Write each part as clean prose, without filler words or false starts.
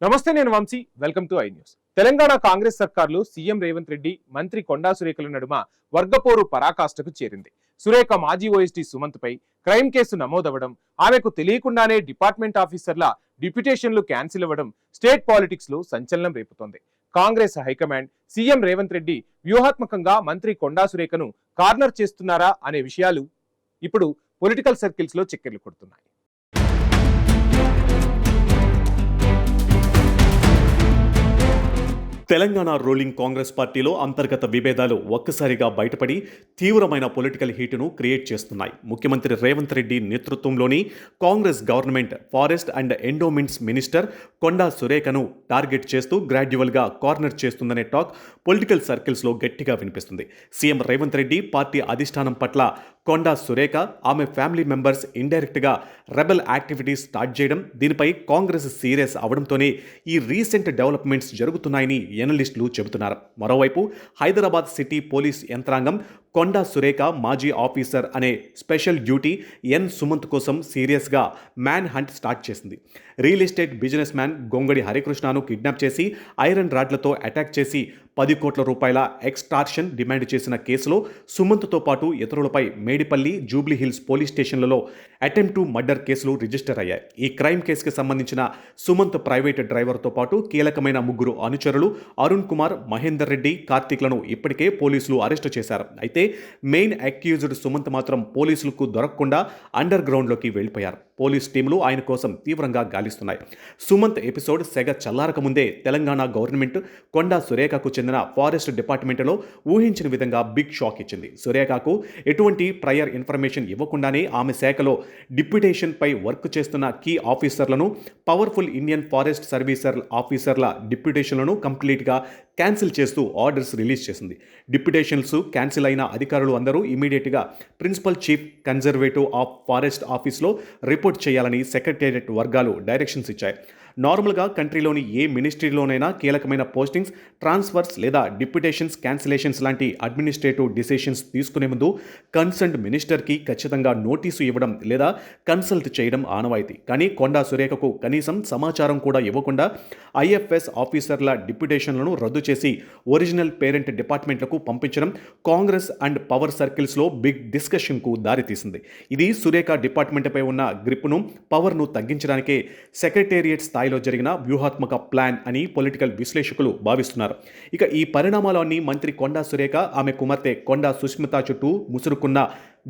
నమస్తే, నేను Vamshi. Welcome to I news. Telangana Congress సర్కార్లో సీఎం రేవంత్ రెడ్డి, మంత్రి కొండా సురేఖల నడుమ వర్గపోరు పరాకాష్ఠకు చేరింది. సురేఖ మాజీ ఓఎస్డీ సుమంత్ పై క్రైమ్ కేసు నమోదవడం, ఆమెకు తెలియకుండానే డిపార్ట్మెంట్ ఆఫీసర్ల డిప్యుటేషన్లు క్యాన్సిల్ అవ్వడం స్టేట్ పాలిటిక్స్ లో సంచలనం రేపుతోంది. కాంగ్రెస్ హైకమాండ్ సీఎం రేవంత్ రెడ్డి వ్యూహాత్మకంగా మంత్రి కొండా సురేఖను కార్నర్ చేస్తున్నారా అనే విషయాలు ఇప్పుడు పొలిటికల్ సర్కిల్స్ లో చక్కెర్లు కొడుతున్నాయి. తెలంగాణ రూలింగ్ కాంగ్రెస్ పార్టీలో అంతర్గత విభేదాలు ఒక్కసారిగా బయటపడి తీవ్రమైన పొలిటికల్ హీటును క్రియేట్ చేస్తున్నాయి. ముఖ్యమంత్రి రేవంత్ రెడ్డి నేతృత్వంలోని Congress government forest and endowments minister Konda సురేఖను టార్గెట్ చేస్తూ గ్రాడ్యువల్గా కార్నర్ చేస్తుందనే టాక్ పొలిటికల్ సర్కిల్స్లో గట్టిగా వినిపిస్తుంది. సీఎం రేవంత్ రెడ్డి పార్టీ అధిష్టానం పట్ల కొండా సురేఖ, ఆమె ఫ్యామిలీ మెంబర్స్ ఇండైరెక్ట్గా రెబెల్ యాక్టివిటీస్ స్టార్ట్ చేయడం, దీనిపై కాంగ్రెస్ సీరియస్ అవడంతోనే ఈ రీసెంట్ డెవలప్మెంట్స్ జరుగుతున్నాయని ఎనలిస్టులు చెబుతున్నారు. మరోవైపు హైదరాబాద్ సిటీ పోలీస్ యంత్రాంగం కొండా సురేఖ మాజీ ఆఫీసర్ అనే స్పెషల్ డ్యూటీ ఎన్ సుమంత్ కోసం సీరియస్గా మ్యాన్ హంట్ స్టార్ట్ చేసింది. Real estate business man Gongadi హరికృష్ణను కిడ్నాప్ చేసి ఐరన్ రాడ్లతో అటాక్ చేసి 10 కోట్ల రూపాయల ఎక్స్టార్షన్ డిమాండ్ చేసిన కేసులో సుమంత్తో పాటు ఇతరులపై మేడిపల్లి, జూబ్లీ హిల్స్ పోలీస్ స్టేషన్లలో అటెంప్ట్ టు మర్డర్ కేసులు రిజిస్టర్ అయ్యాయి. ఈ క్రైమ్ కేసుకి సంబంధించిన సుమంత్ ప్రైవేట్ డ్రైవర్తో పాటు కీలకమైన 3 అనుచరులు అరుణ్ కుమార్, మహేందర్ రెడ్డి, కార్తీక్లను ఇప్పటికే పోలీసులు అరెస్టు చేశారు. అయితే మెయిన్ అక్యూజ్డ్ సుమంత్ మాత్రం పోలీసులకు దొరకకుండా అండర్ గ్రౌండ్లోకి వెళ్ళిపోయారు. పోలీస్ టీంలు ఆయన కోసం తీవ్రంగా గాలిస్తున్నాయి. సుమంత్ ఎపిసోడ్ సెగ చల్లారక ముందే తెలంగాణ గవర్నమెంట్ కొండా సురేఖకు చెందిన ఫారెస్ట్ డిపార్ట్మెంట్లో ఊహించిన విధంగా బిగ్ షాక్ ఇచ్చింది. సురేఖకు ఎటువంటి ప్రయర్ ఇన్ఫర్మేషన్ ఇవ్వకుండానే ఆమె శాఖలో డిప్యుటేషన్ పై వర్క్ చేస్తున్న కీ ఆఫీసర్లను, పవర్ఫుల్ ఇండియన్ ఫారెస్ట్ సర్వీసర్ ఆఫీసర్ల డిప్యుటేషన్లను కంప్లీట్గా క్యాన్సిల్ చేస్తూ ఆర్డర్స్ రిలీజ్ చేసింది. డిప్యుటేషన్స్ క్యాన్సిల్ అయిన అధికారులు అందరూ ఇమీడియట్గా principal chief conservative of forest ఆఫీస్లో రిపోర్ట్ చేయాలని సెక్రటేరియట్ వర్గాలు డైరెక్షన్స్ ఇచ్చాయి. నార్మల్గా కంట్రీలోని ఏ మినిస్ట్రీలోనైనా కీలకమైన పోస్టింగ్స్, ట్రాన్స్ఫర్స్ లేదా డిప్యుటేషన్స్ క్యాన్సిలేషన్స్ లాంటి అడ్మినిస్ట్రేటివ్ డిసిషన్స్ తీసుకునే ముందు కన్సర్న్డ్ మినిస్టర్కి ఖచ్చితంగా నోటీసు ఇవ్వడం లేదా కన్సల్ట్ చేయడం ఆనవాయితీ. కానీ కొండా సురేఖకు కనీసం సమాచారం కూడా ఇవ్వకుండా ఐఎఫ్ఎస్ ఆఫీసర్ల డిప్యుటేషన్లను రద్దు చేసి ఒరిజినల్ పేరెంట్ డిపార్ట్మెంట్లకు పంపించడం కాంగ్రెస్ అండ్ పవర్ సర్కిల్స్లో బిగ్ డిస్కషన్కు దారితీసింది. ఇది సురేఖ డిపార్ట్మెంట్పై ఉన్న గ్రిప్ను, పవర్ను తగ్గించడానికే సెక్రటేరియట్ స్థాయిలో జరిగిన వ్యూహాత్మక ప్లాన్ అని పొలిటికల్ విశ్లేషకులు భావిస్తున్నారు. ఇక ఈ పరిణామాలన్నీ మంత్రి కొండా సురేఖ, ఆమె కుమార్తె కొండా సుస్మిత చుట్టూ ముసురుకున్న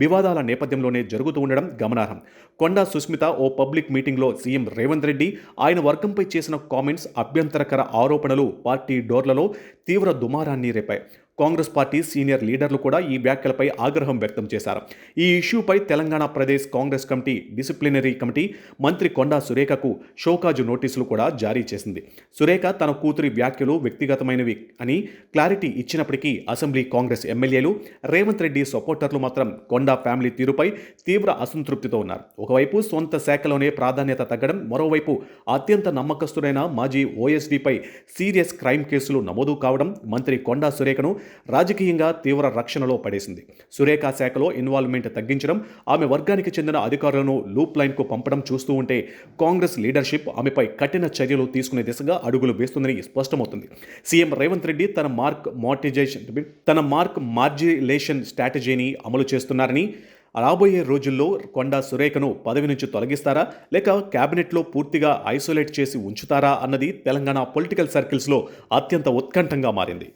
వివాదాల నేపథ్యంలోనే జరుగుతూ ఉండడం గమనార్హం. కొండా సుస్మిత ఓ పబ్లిక్ మీటింగ్లో సీఎం రేవంత్ రెడ్డి, ఆయన వర్గంపై చేసిన కామెంట్స్, అభ్యంతరకర ఆరోపణలు పార్టీ డోర్లలో తీవ్ర దుమారాన్ని రేపాయి. కాంగ్రెస్ పార్టీ సీనియర్ లీడర్లు కూడా ఈ వ్యాఖ్యలపై ఆగ్రహం వ్యక్తం చేశారు. ఈ ఇష్యూపై Telangana Pradesh Congress committee disciplinary committee మంత్రి కొండా సురేఖకు షోకాజు నోటీసులు కూడా జారీ చేసింది. సురేఖ తన కూతురి వ్యాఖ్యలు వ్యక్తిగతమైనవి అని క్లారిటీ ఇచ్చినప్పటికీ అసెంబ్లీ కాంగ్రెస్ ఎమ్మెల్యేలు, రేవంత్ రెడ్డి సపోర్టర్లు మాత్రం కొండా ఫ్యామిలీ తీరుపై తీవ్ర అసంతృప్తితో ఉన్నారు. ఒకవైపు సొంత శాఖలోనే ప్రాధాన్యత తగ్గడం, మరోవైపు అత్యంత నమ్మకస్తుడైన మాజీ ఓఎస్డీపై సీరియస్ క్రైమ్ కేసులు నమోదు కావడం మంత్రి కొండా సురేఖను రాజకీయంగా తీవ్ర రక్షణలో పడేసింది. సురేఖ శాఖలో ఇన్వాల్వ్మెంట్ తగ్గించడం, ఆమె వర్గానికి చెందిన అధికారులను లూప్ లైన్కు పంపడం చూస్తూ ఉంటే కాంగ్రెస్ లీడర్షిప్ ఆమెపై కఠిన చర్యలు తీసుకునే దిశగా అడుగులు వేస్తుందని స్పష్టమవుతుంది. సీఎం రేవంత్ రెడ్డి తన మార్క్ మార్జిలేషన్ స్ట్రాటజీని అమలు చేస్తున్నారని, రాబోయే రోజుల్లో కొండా సురేఖను పదవి నుంచి తొలగిస్తారా లేక క్యాబినెట్లో పూర్తిగా ఐసోలేట్ చేసి ఉంచుతారా అన్నది తెలంగాణ పొలిటికల్ సర్కిల్స్లో అత్యంత ఉత్కంఠంగా మారింది.